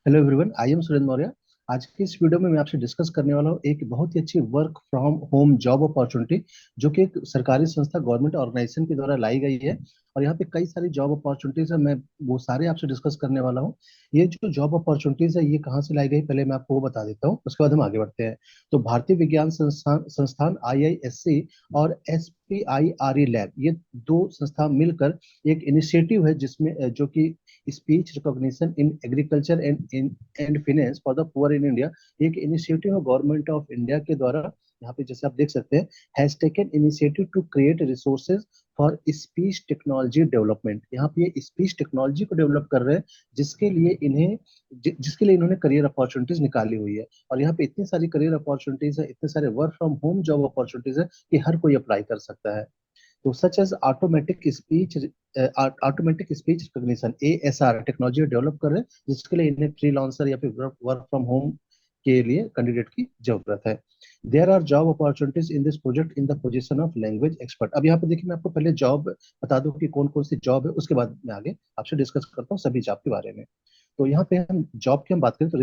Hello everyone, I am Surendra Maurya. आज की इस वीडियो में मैं आपसे डिस्कस करने वाला हूँ एक बहुत ही अच्छी work from home job opportunity, जो कि एक सरकारी संस्था गवर्नमेंट ऑर्गेनाइजेशन के द्वारा लाई गई है। और यहाँ पे कई सारी जॉब अपॉर्चुनिटीज है, मैं वो सारे आपसे डिस्कस करने वाला हूँ। ये जो जॉब अपॉर्चुनिटीज है ये कहाँ से लाई गई, पहले मैं आपको वो बता देता हूँ, उसके बाद हम आगे बढ़ते हैं। तो भारतीय विज्ञान संस्थान IISc और SPIRE लैब, ये दो संस्था मिलकर एक इनिशिएटिव है जिसमें जो कि speech recognition in agriculture and finance for the poor in India, एक इनिशिएटिव है गवर्नमेंट ऑफ इंडिया के द्वारा। यहाँ पे जैसे आप देख सकते हैं, has taken initiative to create resources for speech technology development. यहाँ पे ये स्पीच टेक्नोलॉजी को डेवलप कर रहे हैं, जिसके लिए इन्हें जिसके लिए इन्होंने करियर अपॉर्चुनिटीज निकाली हुई है। और यहाँ पे इतनी सारी करियर अपॉर्चुनिटीज है, इतने सारे work from home job opportunities है कि हर कोई अप्लाई कर सकता है। तो such as automatic speech recognition ASR technology develop कर रहे हैं, जिसके लिए इन्हें फ्रीलांसर या फिर वर्क फ्रॉम होम के लिए कैंडिडेट की जरूरत है। There are job opportunities in this project in the position of language expert. अब यहाँ पे देखिए, मैं आपको पहले जॉब बता दूं कि कौन कौन सी जॉब है, उसके बाद मैं आगे आपसे डिस्कस करता हूँ सभी जॉब के बारे में। तो यहाँ पे हम जॉब की हम बात करें तो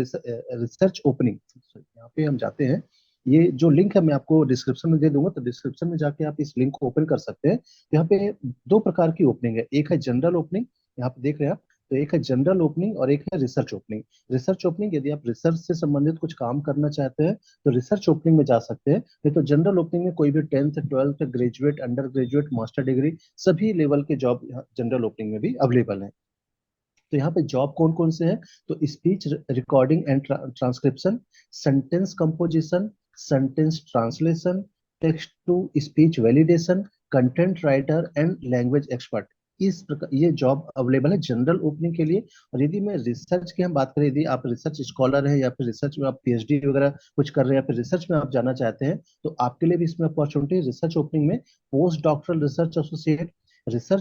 रिसर्च ओपनिंग, यहाँ पे हम जाते हैं। ये जो लिंक है मैं आपको डिस्क्रिप्शन में दे दूंगा, तो डिस्क्रिप्शन में जाके आप इस लिंक को ओपन कर सकते हैं। यहाँ पे दो प्रकार की ओपनिंग है, एक है जनरल ओपनिंग, यहाँ पे देख रहे हैं आप। तो एक है जनरल ओपनिंग और एक है रिसर्च ओपनिंग। रिसर्च ओपनिंग, यदि आप रिसर्च से संबंधित कुछ काम करना चाहते हैं तो रिसर्च ओपनिंग में जा सकते हैं। नहीं तो जनरल ओपनिंग में कोई भी 10th 12th graduate, under graduate, master degree, सभी लेवल के जॉब जनरल ओपनिंग में भी अवेलेबल है। तो यहाँ पे जॉब कौन कौन से हैं, तो speech recording and transcription, sentence composition, sentence translation, text to speech validation, content writer and language expert. इस प्रकार ये जॉब अवेलेबल है जनरल ओपनिंग के लिए। और यदि मैं रिसर्च की हम बात करें, यदि आप रिसर्च स्कॉलर हैं या फिर रिसर्च में आप PhD वगैरह कुछ कर रहे हैं या फिर रिसर्च में आप जाना चाहते हैं, तो आपके लिए भी इसमें अपॉर्चुनिटी रिसर्च ओपनिंग में। Post doctoral research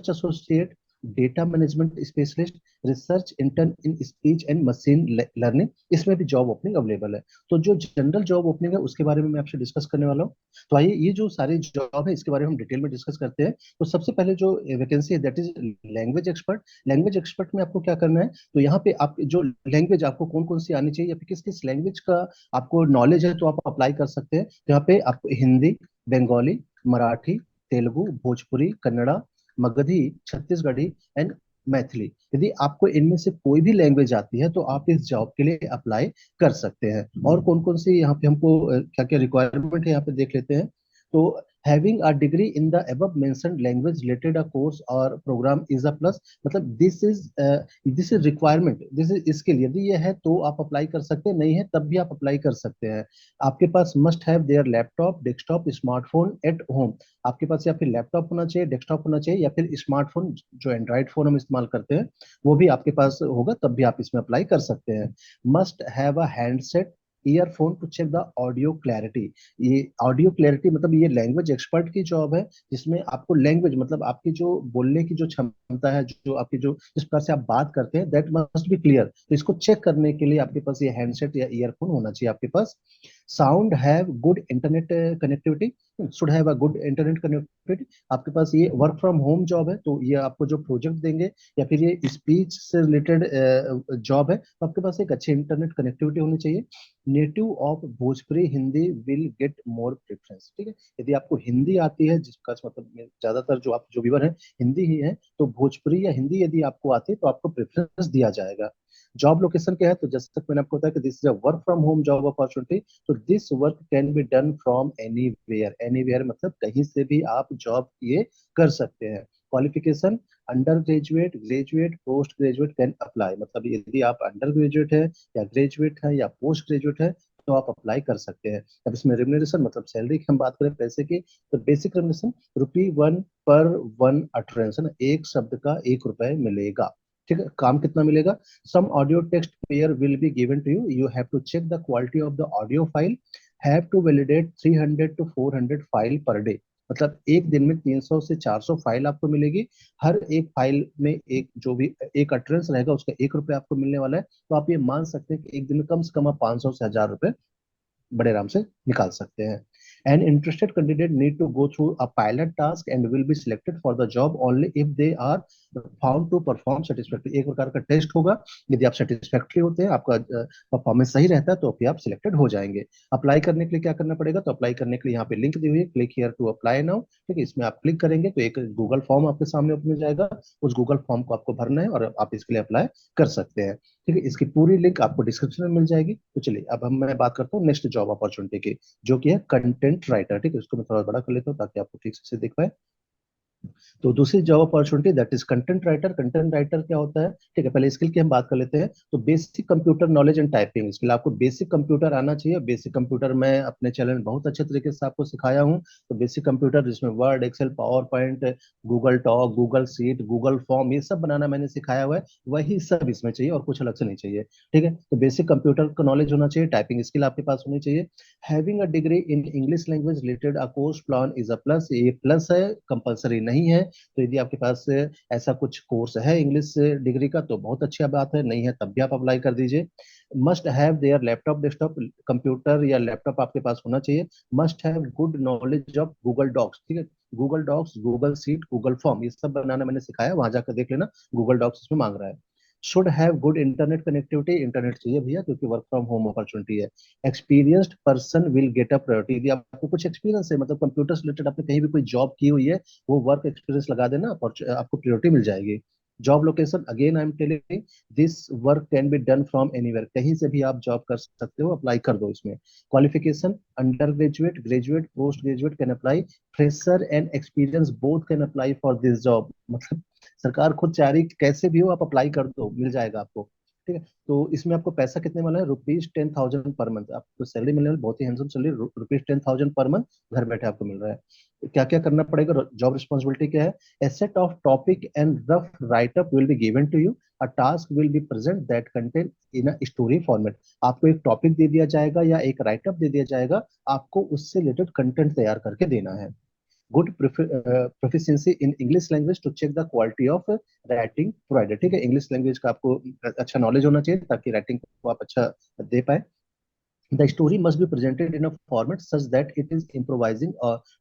associate, data management specialist, research intern in speech and machine learning, इसमें भी जॉब ओपनिंग अवेलेबल है। तो जो जनरल जॉब ओपनिंग है उसके बारे में मैं आपसे डिस्कस करने वाला हूँ। तो आइए, ये जो सारी जॉब है इसके बारे में हम डिटेल में डिस्कस करते हैं। तो सबसे पहले जो वैकेंसी है that is language expert. Language expert में आपको क्या करना है, तो यहाँ पे आप जो लैंग्वेज आपको कौन कौन सी आनी चाहिए या फिर किस किस लैंग्वेज का आपको नॉलेज है, तो आप अप्लाई कर सकते हैं। तो यहाँ पे आप हिंदी, बंगाली, मराठी, तेलुगु, भोजपुरी, कन्नड़ा, मगधी, छत्तीसगढ़ी एंड मैथिली, यदि आपको इनमें से कोई भी लैंग्वेज आती है तो आप इस जॉब के लिए अप्लाई कर सकते हैं। और कौन कौन सी यहाँ पे हमको क्या क्या रिक्वायरमेंट है यहाँ पे देख लेते हैं। तो having a degree in the above mentioned language related a course और प्रोग्राम इज अ प्लस, मतलब this is requirement, this is skill. यदि ये है तो आप अप्लाई कर सकते हैं, नहीं है तब भी आप अप्लाई कर सकते हैं। आपके पास must have their laptop, desktop, smartphone at home. आपके पास या फिर लैपटॉप होना चाहिए, डेस्कटॉप होना चाहिए, या फिर स्मार्टफोन जो एंड्रॉइड फोन हम इस्तेमाल करते हैं वो भी आपके पास होगा, तब भी आप इसमें अप्लाई कर सकते हैं। Must have a handset, earphone to check the audio clarity. ये ऑडियो क्लैरिटी मतलब ये लैंग्वेज एक्सपर्ट की जॉब है, जिसमें आपको लैंग्वेज मतलब आपकी जो बोलने की जो क्षमता है, जो आपकी जो जिस प्रकार से आप बात करते हैं दैट मस्ट बी क्लियर। तो इसको चेक करने के लिए आपके पास ये हैंडसेट या ईयरफोन होना चाहिए आपके पास। Sound have good internet connectivity, should have a good internet connectivity. आपके पास ये वर्क फ्रॉम होम जॉब है, तो ये आपको जो प्रोजेक्ट देंगे या फिर ये स्पीच से रिलेटेड जॉब है, तो आपके पास एक अच्छी इंटरनेट कनेक्टिविटी होनी चाहिए। Native of Bhojpuri Hindi will get more preference, ठीक है। यदि आपको हिंदी आती है, जिसका मतलब ज्यादातर जो आप जो व्यूअर है हिंदी ही है, तो भोजपुरी या हिंदी यदि आपको आती है तो आपको प्रेफरेंस दिया जाएगा। जॉब लोकेशन क्या है, तो जैसे तक मैंने आपको बताया कि this is a work from home job opportunity. तो this work can be done from anywhere, anywhere मतलब कहीं से भी आप जॉब ये कर सकते हैं। Qualification, under graduate, graduate, post graduate can apply, मतलब यदि आप अंडर ग्रेजुएट है या ग्रेजुएट है या पोस्ट ग्रेजुएट है तो आप अप्लाई कर सकते हैं। अब इसमें रेम्युनरेशन मतलब सैलरी की हम बात करें पैसे की, तो बेसिक रेम्युनरेशन ₹1 पर 1 utterance है ना, एक शब्द का 1 रुपए मिलेगा। ठीक है, काम कितना मिलेगा, some audio text pair will be given to you, you have to check the quality of the audio file, have to validate 300 to 400 file per day. मतलब एक दिन में 300 से 400 फाइल आपको मिलेगी। हर एक फाइल में एक जो भी एक अटरेंस रहेगा उसका 1 रुपए आपको मिलने वाला है। तो आप ये मान सकते हैं कि एक दिन में कम से कम आप 500 से 1000 रुपए बड़े आराम से निकाल सकते हैं। An interested candidate need to go through a pilot task and will be selected for the job only if they are found to perform satisfactory. एक प्रकार का टेस्ट होगा, यदि आप सेटिस्फैक्ट्री होते हैं, आपका परफॉर्मेंस सही रहता है, तो फिर आप सिलेक्टेड हो जाएंगे। अप्लाई करने के लिए क्या करना पड़ेगा? तो अप्लाई करने के लिए यहाँ पे लिंक दी हुई है, click here to apply now. ठीक है, इसमें आप क्लिक करेंगे तो एक गूगल फॉर्म आपके सामने ओपन हो जाएगा, उस गूगल फॉर्म को आपको भरना है और आप इसके लिए अप्लाई कर सकते हैं। ठीक है, इसकी पूरी लिंक आपको डिस्क्रिप्शन में मिल जाएगी। तो चलिए अब मैं बात करता हूँ नेक्स्ट जॉब अपॉर्चुनिटी की, जो कि है कंटेंट राइटर। ठीक है, इसको मैं थोड़ा बड़ा कर लेता हूँ ताकि आपको ठीक से दिख पाए। तो दूसरी job opportunity that is content writer. Content writer क्या होता है? ठीक है, पहले स्किल की हम बात कर लेते हैं। तो basic computer knowledge and typing skill, आपको बेसिक कंप्यूटर आना चाहिए। बेसिक कंप्यूटर मैं अपने चैनल में बहुत अच्छे तरीके से आपको सिखाया हूँ। तो बेसिक कंप्यूटर जिसमें Word, Excel, PowerPoint, Google Talk, Google Sheet, Google Form, ये सब बनाना मैंने सिखाया हुआ है, वही सब इसमें चाहिए और कुछ अलग से नहीं चाहिए। ठीक है, तो बेसिक कंप्यूटर का नॉलेज होना चाहिए, टाइपिंग स्किल आपके पास होनी चाहिए। Having a degree in English language related a course plan is a plus. ये प्लस है, कंपलसरी नहीं है। तो यदि आपके पास ऐसा कुछ कोर्स है इंग्लिश डिग्री का तो बहुत अच्छी बात है, नहीं है तब भी आप अप्लाई कर दीजिए। Must have their laptop, desktop, computer या लैपटॉप आपके पास होना चाहिए। Must have good knowledge of Google Docs. ठीक है, Google Docs, Google Sheet, Google Form, ये सब बनाना मैंने सिखाया, वहां जाकर देख लेना, गूगल डॉक्स इसमें मांग रहा है। Should have good internet connectivity, internet चाहिए भैया क्योंकि वर्क फ्रॉम होम अपॉर्चुनिटी है। Experienced person will get a priority, यदि आपको कुछ एक्सपीरियंस है, मतलब कंप्यूटर से रिलेटेड आपने कहीं भी कोई जॉब की हुई है, वो वर्क एक्सपीरियंस लगा देना, आपको प्रायोरिटी मिल जाएगी। Job location, again I am telling this work can be done from anywhere, कहीं से भी आप जॉब कर सकते हो, अप्लाई कर दो इसमें। Qualification, under graduate, graduate, post graduate can apply. Fresher and experience both can apply for this job, मतलब सरकार खुद चाह रही कि कैसे भी हो आप अप्लाई कर दो, मिल जाएगा आपको। ठीक है, तो इसमें आपको पैसा कितने वाला है? ₹10,000 पर मंथ आपको सैलरी मिलने वाली, बहुत ही हैंडसम सैलरी, ₹10,000 पर मंथ घर बैठे आपको मिल रहा है। क्या क्या करना पड़ेगा? जॉब रिस्पॉन्सिबिलिटी क्या है? A set of topic and rough write-up will be given to you. A task will be present that contain in a story format. आपको एक टॉपिक दे दिया जाएगा या एक राइटअप दे दिया जाएगा, आपको उससे रिलेटेड कंटेंट तैयार करके देना है। Good proficiency in English language to check the quality of writing provided. ठीक है, इंग्लिश लैंग्वेज का आपको अच्छा नॉलेज होना चाहिए ताकि राइटिंग को आप अच्छा दे पाए। The story must be presented in a format such that it is improvising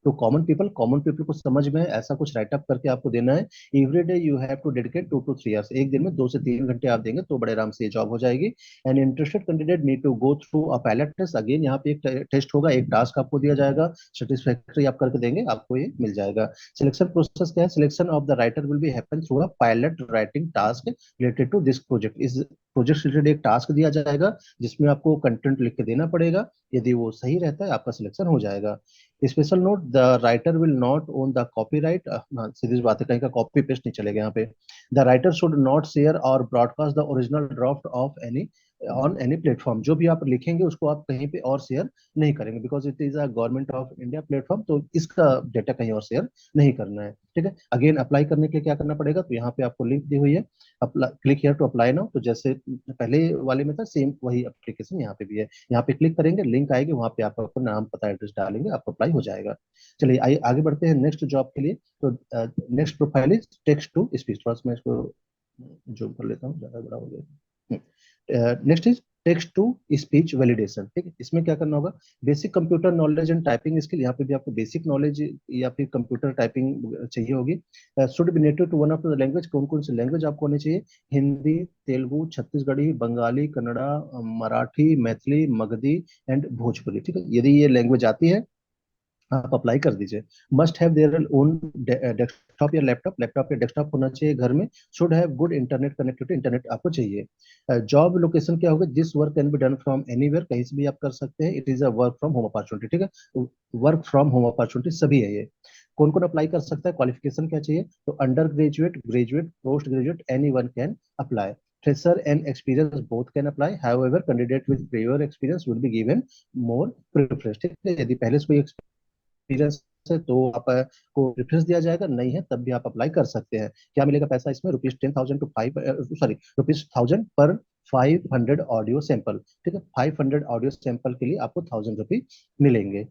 to common people. Common people को समझ में ऐसा कुछ राइट अप करके आपको देना है। Every day you have to dedicate 2 to 3 hours. एक दिन में 2 से 3 घंटे आप देंगे तो बड़े आराम से ये जॉब हो जाएगी। An interested candidate need to go through a pilot test. Again यहाँ पे एक टेस्ट होगा, एक टास्क आपको दिया जाएगा, सेटिस्फैक्ट्री आप करके देंगे, आपको ये मिल जाएगा। सिलेक्शन प्रोसेस क्या है? Selection of the writer will be happen through a pilot writing task related to this project. इस प्रोजेक्ट से रिलेटेड एक टास्क दिया जाएगा जिसमें आपको कंटेंट लिख के देना पड़ेगा, यदि वो सही रहता है आपका सिलेक्शन हो जाएगा। Special note, the writer will not own the copyright. सीधी सी बात है, कहीं का कॉपी पेस्ट नहीं चलेगा यहाँ पे। The writer should not share और broadcast the original draft of any on any platform. जो भी आप लिखेंगे उसको आप कहीं पे और शेयर नहीं करेंगे, because it is a government of India platform, तो इसका डेटा कहीं और शेयर नहीं करना है। ठीक है, अगेन अप्लाई करने के लिए क्या करना पड़ेगा? तो यहाँ पे आपको लिंक दी हुई है, click here to apply now. तो जैसे पहले वाले में था सेम वही एप्लीकेशन यहाँ पे भी है। यहाँ पे क्लिक करेंगे, लिंक आएगी, वहां पे आप अपना नाम, पता, एड्रेस डालेंगे, आपको अप्लाई हो जाएगा। चलिए आइए आगे बढ़ते हैं नेक्स्ट जॉब के लिए। तो next profile is text to speech. थोड़ा सा मैं इसको जूम कर लेता हूँ, ज्यादा बड़ा हो गया। Next is text to speech validation. ठीक है, इसमें क्या करना होगा? Basic computer knowledge and typing skill, यहाँ पे भी आपको बेसिक नॉलेज या फिर कंप्यूटर टाइपिंग चाहिए होगी। Should be native to one of the language, कौन कौन सी लैंग्वेज आपको आनी चाहिए? हिंदी, तेलुगु, छत्तीसगढ़ी, बंगाली, कन्नड़ा, मराठी, मैथिली, मगधी एंड भोजपुरी। ठीक है, यदि ये लैंग्वेज आती है आप अप्लाई कर दीजिए। Must have their own desktop या लैपटॉप, लैपटॉप या डेस्कटॉप होना चाहिए घर में। Should have good internet connectivity, internet आपको चाहिए। जॉब लोकेशन क्या होगा? This work can be done from anywhere, कहीं से भी आप कर सकते हैं। It is a work from home opportunity. ठीक है, वर्क फ्रॉम होम अपॉर्चुनिटी सभी है ये। कौन कौन अप्लाई कर सकता है? क्वालिफिकेशन क्या चाहिए? तो under graduate, graduate, post graduate, any one can apply. Fresher and experience both can apply. However, candidate with prior experience will be given more preference. ठीक है, यदि पहले से कोई एक्सपीरियंस है तो आप को प्रेफरेंस दिया जाएगा, नहीं है तब भी आप अप्लाई कर सकते हैं। क्या मिलेगा पैसा इसमें? ₹10,000 टू 5, सॉरी, ₹1,000 पर 500 ऑडियो सैंपल। ठीक है, 500 ऑडियो सैंपल के लिए आपको ₹1,000 मिलेंगे।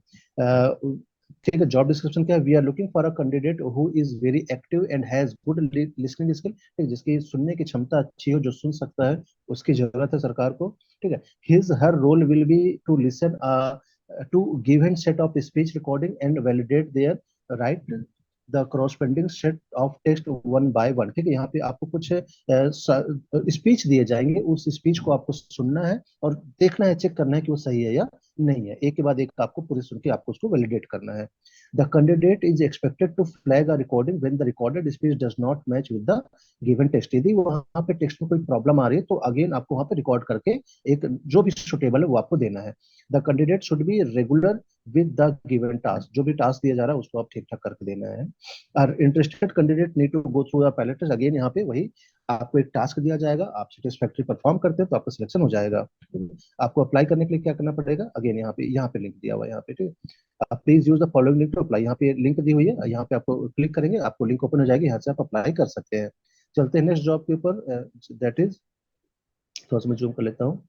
ठीक है, जॉब डिस्क्रिप्शन क्या है? We are looking for a candidate who is very active and has good listening skill. ठीक, जिसकी सुनने की क्षमता अच्छी हो, जो सुन सकता है, उसकी जरूरत है सरकार को। ठीक है, his her role will be to listen to given set of speech recording and validate their right the corresponding set of text one by one। ठीक है, यहाँ पे आपको कुछ स्पीच दिए जाएंगे, उस स्पीच को आपको सुनना है और देखना है, चेक करना है कि वो सही है या नहीं है। एक के बाद एक आपको पूरी सुन के आपको उसको वैलिडेट करना है। The candidate is expected to flag a recording when the recorded speech does not match with the given text. यदि वहां पे टेक्स्ट में कोई प्रॉब्लम आ रही है तो अगेन आपको वहां पे रिकॉर्ड करके एक जो भी सुटेबल है वो आपको देना है। The candidate should be regular with the given task, जो भी टास्क दिया जा रहा है उसको आप ठीक ठाक करके देना है। और interested candidate need to go through the pilot test. Again यहाँ पे वही आपको एक टास्क दिया जाएगा, आप सेटिस्फैक्ट्री परफॉर्म करते हो तो आपका सिलेक्शन हो जाएगा। आपको अप्लाई करने के लिए क्या करना पड़ेगा, अगेन यहाँ पे लिंक दिया हुआ है यहाँ पे, ठीक है। Please use the following link to apply, यहाँ पे लिंक दी हुई है, यहाँ पे आपको क्लिक करेंगे आपको लिंक ओपन हो जाएगी, यहाँ से आप अप्लाई कर सकते हैं। चलते हैं नेक्स्ट जॉब के ऊपर, दैट इज, थोड़ा सा मैं जूम कर लेता हूँ,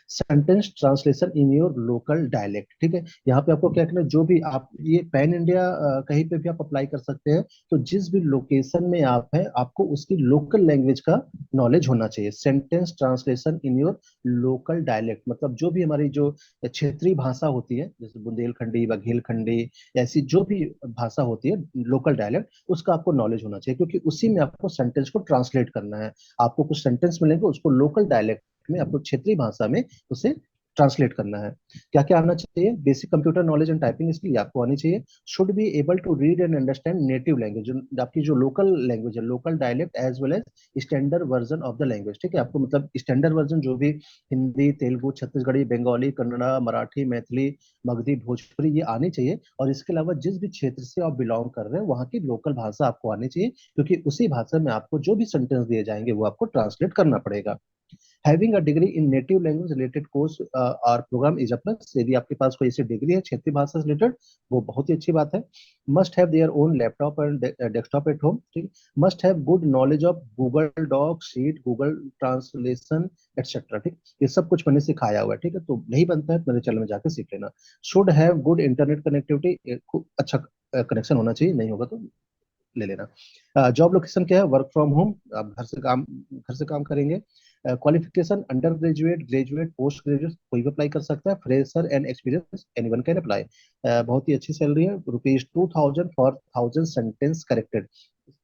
sentence translation in your local dialect. ठीक है, यहाँ पे आपको क्या करना है, जो भी आप ये पैन इंडिया कहीं पे भी आप अप्लाई कर सकते हैं, तो जिस भी लोकेशन में आप हैं आपको उसकी लोकल लैंग्वेज का नॉलेज होना चाहिए। Sentence translation in your local dialect मतलब जो भी हमारी जो क्षेत्रीय भाषा होती है, जैसे बुंदेलखंडी, बघेलखंडी, ऐसी जो भी भाषा होती है लोकल डायलेक्ट, उसका आपको नॉलेज होना चाहिए, क्योंकि उसी में आपको सेंटेंस को ट्रांसलेट करना है। आपको कुछ सेंटेंस मिलेंगे, उसको लोकल डायलेक्ट में आपको क्षेत्रीय भाषा में उसे ट्रांसलेट करना है। क्या क्या आना चाहिए, basic computer knowledge and typing skill आपको आनी चाहिए। Should be able to read and understand native language, जो आपकी जो लोकल लैंग्वेज है, local dialect as well as standard version of the language. ठीक है, आपको मतलब स्टैंडर्ड वर्जन जो भी हिंदी, तेलुगु, छत्तीसगढ़ी, बंगाली, कन्नड़ा, मराठी, मैथिली, मगधी, भोजपुरी, ये आनी चाहिए। और इसके अलावा जिस भी क्षेत्र से आप बिलोंग कर रहे हैं वहाँ की लोकल भाषा आपको आनी चाहिए, क्योंकि उसी भाषा में आपको जो भी सेंटेंस दिए जाएंगे वो आपको ट्रांसलेट करना पड़ेगा। Having a degree in native language related course और प्रोग्राम इज अ प्लस। यदि आपके पास कोई ऐसी डिग्री है क्षेत्रीय भाषा से रिलेटेड, वो बहुत ही अच्छी बात है। Must have their own laptop and desktop at home. ठीक, must have good knowledge of Google doc, sheet, Google translation etcetera. ठीक, ये सब कुछ मैंने सिखाया हुआ है। ठीक है, तो नहीं बनता है तो मेरे चैनल में जाकर सीख लेना। Should have good internet connectivity, अच्छा कनेक्शन होना चाहिए, नहीं होगा तो ले लेना। जॉब लोकेशन क्या है, वर्क फ्रॉम होम, आप घर से काम करेंगे। Qualification under graduate, graduate, post graduate कोई भी अप्लाई कर सकता है। Fresher and experience anyone can apply. बहुत ही अच्छी सैलरी है, ₹2000 फॉर 1000 सेंटेंस करेक्टेड।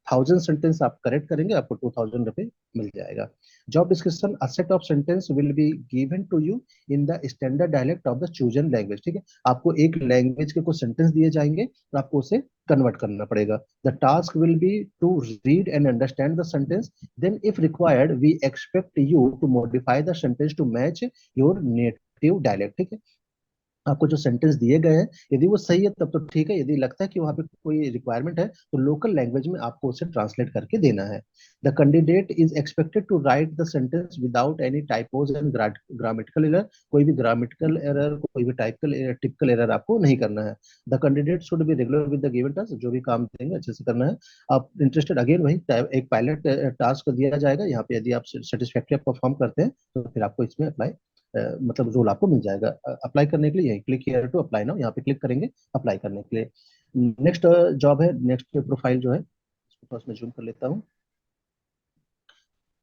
1000 सेंटेंस आप करेक्ट करेंगे आपको ₹2000 मिल जाएगा। Job description, a set of sentence will be given to you in the standard dialect of the chosen language. ठीक है, आपको एक लैंग्वेज के कुछ सेंटेंस दिए जाएंगे और आपको उसे कन्वर्ट करना पड़ेगा। The task will be to read and understand the sentence, then if required we expect you to modify the sentence to match your native dialect. ठीक है, आपको जो सेंटेंस दिए गए हैं यदि वो सही है तब तो ठीक है, यदि लगता है कि वहां पे कोई रिक्वायरमेंट है तो लोकल लैंग्वेज में आपको उसे ट्रांसलेट करके देना है। The candidate is expected to write the sentence without any typos and grammatical error. कोई भी ग्रामेटिकल एरर, कोई भी टिपिकल एरर आपको नहीं करना है। The candidate should be regular with the given task, जो भी काम देंगे अच्छे से करना है। आप इंटरेस्टेड, अगेन वही एक पायलट टास्क दिया जाएगा, यहाँ पे यदि आप सेटिस्फैक्ट्री परफॉर्म करते हैं तो फिर आपको इसमें अप्लाई मतलब रोल आपको मिल जाएगा। अप्लाई करने के लिए यही click here to apply now, यहाँ पे क्लिक करेंगे अप्लाई करने के लिए। नेक्स्ट जॉब है, नेक्स्ट प्रोफाइल जो है इसको थोड़ा सा मैं जूम कर लेता हूँ।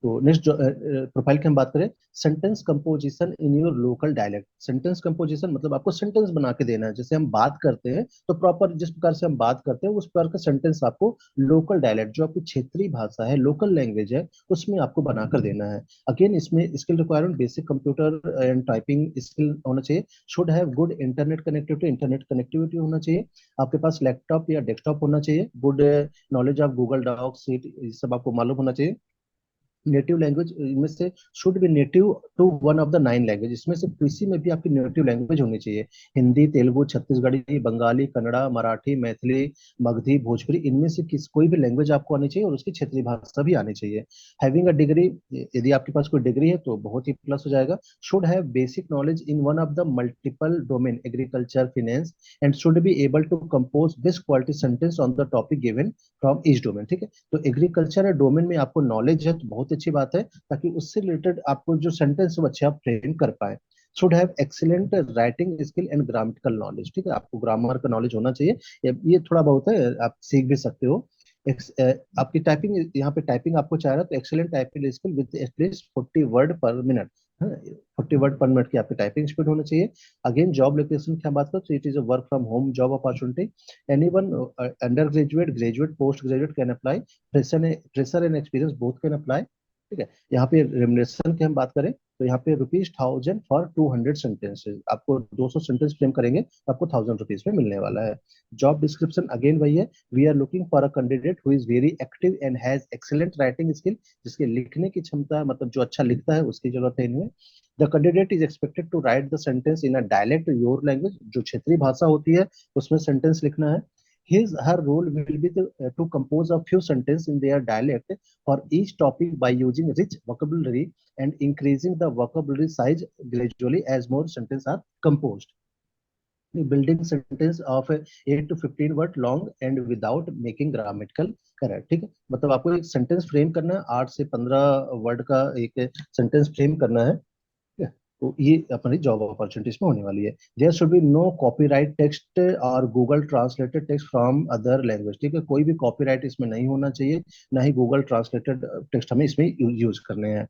तो नेक्स्ट प्रोफाइल की हम बात करें, sentence composition in your local dialect. Sentence composition मतलब आपको सेंटेंस बना के देना है, जैसे हम बात करते हैं तो प्रॉपर जिस प्रकार से हम बात करते हैं उस प्रकार का सेंटेंस आपको लोकल डायलेक्ट, जो आपकी क्षेत्रीय भाषा है, लोकल लैंग्वेज है, उसमें आपको बनाकर देना है। अगेन इसमें skill requirement, basic computer and typing skill होना चाहिए। Should have good internet connectivity, internet connectivity होना चाहिए। आपके पास लैपटॉप या डेस्कटॉप होना चाहिए। Good knowledge of Google doc, sheet, ये सब आपको मालूम होना चाहिए। नेटिव लैंग्वेज इनमें से should be native to one of the 9 language, इसमें से किसी में भी आपकी नेटिव लैंग्वेज होनी चाहिए। हिंदी, तेलुगु, छत्तीसगढ़ी, बंगाली, कन्नड़ा, मराठी, मैथिली, मगधी, भोजपुरी, इनमें से कोई भी लैंग्वेज आपको आनी चाहिए और उसकी क्षेत्रीय भाषा भी आनी चाहिए। हैविंग अ डिग्री, यदि आपके पास कोई डिग्री है तो बहुत ही प्लस हो जाएगा। Should have basic knowledge in one of the multiple domain, agriculture, finance, and should be able to compose best quality sentence on the topic given from each domain. ठीक है, तो एग्रीकल्चर डोमेन में आपको knowledge है तो बहुत अच्छी बात है, ताकि उससे रिलेटेड आपको जो सेंटेंस है वो अच्छे आप फ्रेम कर पाए। Should have excellent writing skill and grammatical knowledge. ठीक है, आपको ग्रामर का नॉलेज होना चाहिए, ये थोड़ा बहुत है, आप सीख भी सकते हो। आपकी टाइपिंग, यहाँ पे टाइपिंग आपको चाह रहा है तो excellent typing skill with at least 40 word पर मिनट, है 40 वर्ड पर मिनट की आपकी टाइपिंग स्पीड होनी चाहिए। अगेन जॉब लोकेशन की हम बात करें तो it is a work from home job opportunity. Anyone under graduate, graduate, post graduate can apply. Fresher and experience both can apply. ठीक है। यहाँ पे रेमुनरेशन की हम बात करें तो यहाँ पे ₹1000 फॉर 200 सेंटेंसेज, आपको 200 सेंटेंस फ्रेम करेंगे तो आपको ₹1000 में मिलने वाला है। जॉब डिस्क्रिप्शन अगेन वही है, we are looking for a candidate who is very active and has excellent writing skill, जिसके लिखने की क्षमता मतलब जो अच्छा लिखता है उसकी जरूरत है इनमें। The candidate is expected to write the sentence in a dialect your language, जो क्षेत्रीय भाषा होती है उसमें सेंटेंस लिखना है। His her role will be to compose a few sentences in their dialect for each topic by using rich vocabulary and increasing the vocabulary size gradually as more sentences are composed. Building sentence of 8 to 15 word long and without making grammatical error। ठीक है, मतलब आपको एक sentence frame करना है, 8 से 15 word का एक सेंटेंस फ्रेम करना है। ठीक है? तो ये अपनी जॉब अपॉर्चुनिटीज में होने वाली है। There should be no copyright text और Google translated text from other language. ठीक है, कोई भी कॉपीराइट इसमें नहीं होना चाहिए, ना ही गूगल ट्रांसलेटेड टेक्स्ट हमें इसमें यूज करने हैं।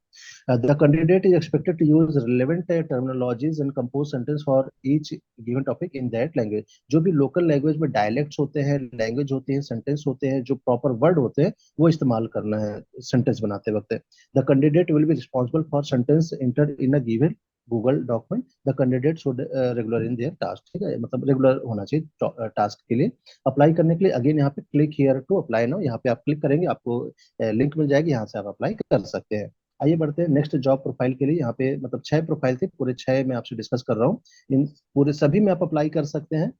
The candidate is expected to use relevant terminologies and compose sentence for each given topic in that language. जो भी लोकल लैंग्वेज में डायलेक्ट्स होते हैं, लैंग्वेज होती है, सेंटेंस होते हैं, जो प्रॉपर वर्ड होते हैं वो इस्तेमाल करना है सेंटेंस बनाते वक्त। The candidate will be responsible for sentence inter in a given Google document. The candidate should regular in their task. ठीक है, मतलब रेगुलर होना चाहिए टास्क के लिए। अप्लाई करने के लिए अगेन यहाँ पे click here to apply now, यहाँ पे आप क्लिक करेंगे आपको लिंक मिल जाएगी, यहाँ से आप अप्लाई कर सकते हैं। आइए बढ़ते हैं नेक्स्ट जॉब प्रोफाइल के लिए। यहाँ पे मतलब 6 प्रोफाइल थे, पूरे 6 मैं आपसे डिस्कस कर रहा हूँ, इन पूरे सभी में आप अप्लाई कर सकते हैं।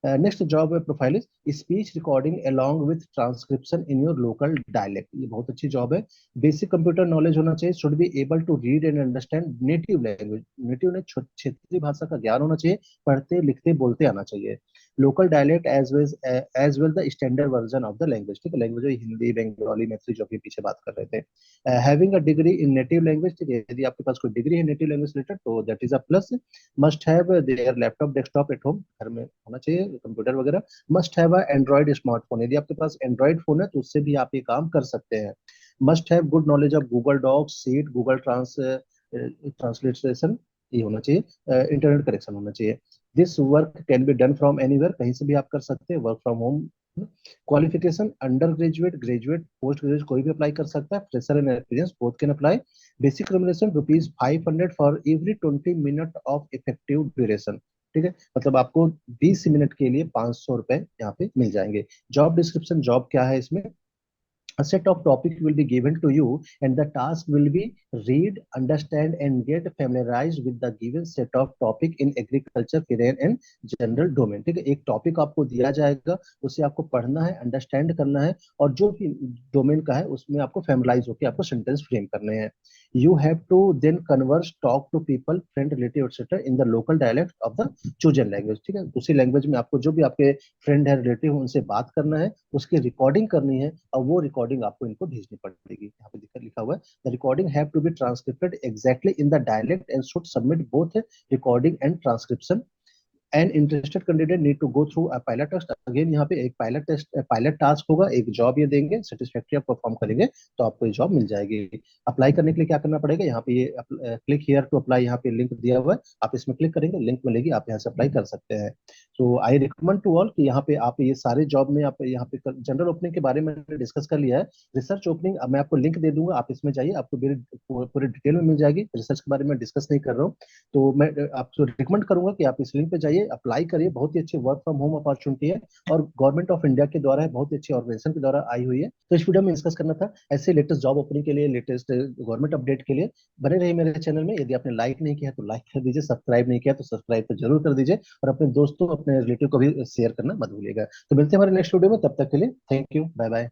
Next job profile is speech recording along with transcription in your local dialect. ये बहुत अच्छी जॉब है। बेसिक कंप्यूटर नॉलेज होना चाहिए, should be able to read and understand native language. Native ने क्षेत्रीय भाषा का ज्ञान होना चाहिए, पढ़ते लिखते बोलते आना चाहिए। Local dialect as well the standard version of the language. ठीक है, लैंग्वेज हिंदी, बंगाली, मैथिली जो भी पीछे बात कर रहे थे। Having a degree in native language. ठीक है, यदि आपके पास कोई डिग्री है नेटिव लैंग्वेज रिलेटेड तो that is a plus. Must have their laptop desktop at home, घर में होना चाहिए कंप्यूटर वगैरह। Must have a Android smartphone, यदि आपके पास एंड्रॉइड फोन है तो उससे भी आप ये काम कर सकते हैं। Must have good knowledge of Google docs, sheet, Google translation ये होना चाहिए। इंटरनेट कनेक्शन होना चाहिए। This work can be done from anywhere, कहीं से भी आप कर सकते हैं, work from home. Qualification under graduate, graduate, post graduate कोई भी अप्लाई कर सकता है। Fresher and experience both can apply. Basic remuneration ₹500 for every 20 minute of effective duration. ठीक है, मतलब आपको 20 मिनट के लिए ₹500 यहाँ पे मिल जाएंगे। जॉब डिस्क्रिप्शन, जॉब क्या है इसमें, a set of topic will be given to you and the task will be read, understand and get familiarized with the given set of topic in agriculture, career and general domain। ठीक है, एक topic आपको दिया जाएगा, उसे आपको पढ़ना है, अंडरस्टैंड करना है और जो भी डोमेन का है उसमें आपको फैमिलाइज होकर आपको सेंटेंस फ्रेम करने हैं। You have to then converse, talk to people, friend, relative etcetera in the local dialect of the chosen language. ठीक है, उसी लैंग्वेज में आपको जो भी आपके फ्रेंड है, रिलेटिव उनसे बात करना है, उसकी रिकॉर्डिंग करनी है और वो रिकॉर्डिंग आपको इनको भेजनी पड़ेगी। यहाँ पे लिखा हुआ है the recording have to be transcripted exactly in the dialect and should submit both recording and transcription. And interested candidate need to go through a pilot test. Again यहाँ पे एक पायलट टेस्ट, पायलट टास्क होगा, एक job ये देंगे, satisfactory आप perform करेंगे तो आपको ये जॉब मिल जाएगी। अप्लाई करने के लिए क्या करना पड़ेगा, यहाँ पे ये क्लिक हियर टू अप्लाई, यहाँ पे लिंक दिया हुआ है, आप इसमें क्लिक करेंगे, लिंक मिलेगी, आप यहाँ से अप्लाई कर सकते हैं। सो आई रिकमेंड टू ऑल कि यहाँ पे आप ये सारे जॉब में आप यहाँ पे जनरल ओपनिंग के बारे में डिस्कस कर लिया है। रिसर्च ओपनिंग मैं आपको लिंक दे दूंगा, आप इसमें जाइए, आपको मेरी पूरी डिटेल में मिल जाएगी। रिसर्च के बारे में डिस्कस नहीं कर रहा हूँ, तो मैं आपको रिकमेंड करूंगा कि आप इस लिंक पे जाइए, अप्लाई करिए। बहुत ही अच्छी वर्क फ्रॉम होम अपॉर्चुनिटी है और गवर्नमेंट ऑफ इंडिया के द्वारा है, बहुत ही अच्छी ऑर्गेनाइजेशन के द्वारा आई हुई है। तो इस वीडियो में डिस्कस करना था, ऐसे लेटेस्ट जॉब ओपनिंग के लिए, लेटेस्ट गवर्नमेंट अपडेट के लिए बने रहिए मेरे चैनल में। यदि आपने लाइक नहीं किया तो लाइक कर दीजिए, सब्सक्राइब नहीं किया तो सब्सक्राइब तो जरूर कर दीजिए और अपने दोस्तों, अपने रिलेटिव को भी शेयर करना मत भूलिएगा। तो मिलते हैं हमारे नेक्स्ट वीडियो में, तब तक के लिए थैंक यू, बाय बाय।